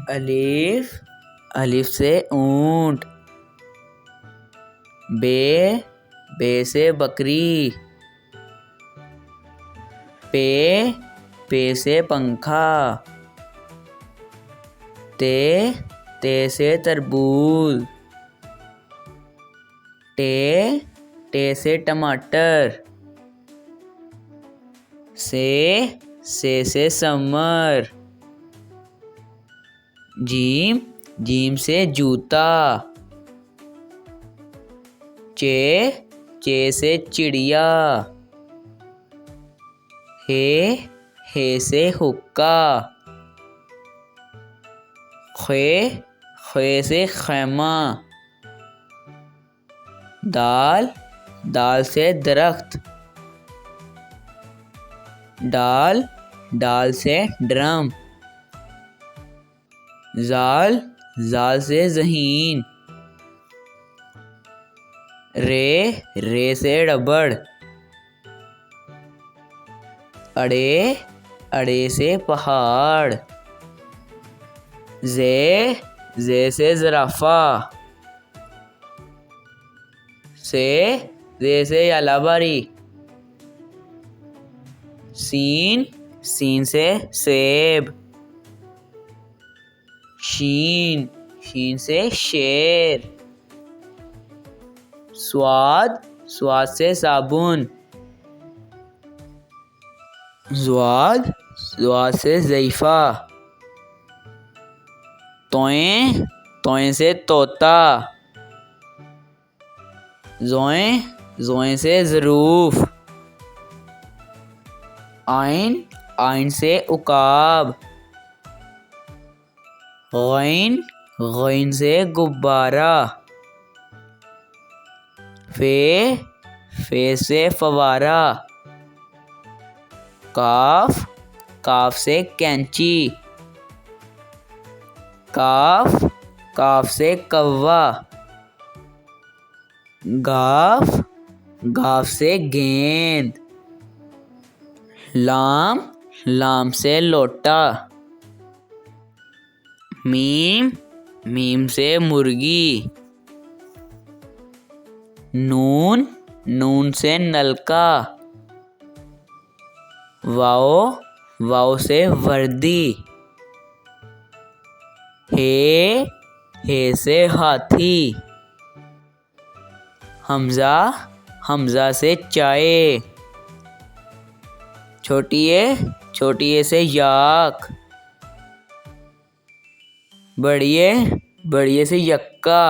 الف الف سے اونٹ، بے سے بکری، پے سے پنکھا، تے سے تربوز، ٹے سے ٹماٹر، سے سمر، جیم سے جوتا، چے سے چڑیا، ہے سے حقہ، خے سے خیمہ، دال سے درخت، ڈال سے ڈرم، زال سے ذہین، رے سے ربڑ، اڑے سے پہاڑ، زے سے زرافہ، زے سے یالا باری، سین سے سیب، شین سے شیر، سواد سے صابن، زواد سے ضعیفہ، توئیں سے طوطا، زوئیں سے ظروف، آئن سے عقاب، غین سے غبارہ، فے سے فوارہ، کاف سے کینچی، کاف سے کوا، گاف سے گیند، لام سے لوٹا، میم سے مرغی، نون سے نلکا، واؤ سے وردی، ہے سے ہاتھی، حمزہ سے چائے، چھوٹی اے سے یاک، بڑی اے سے یکا،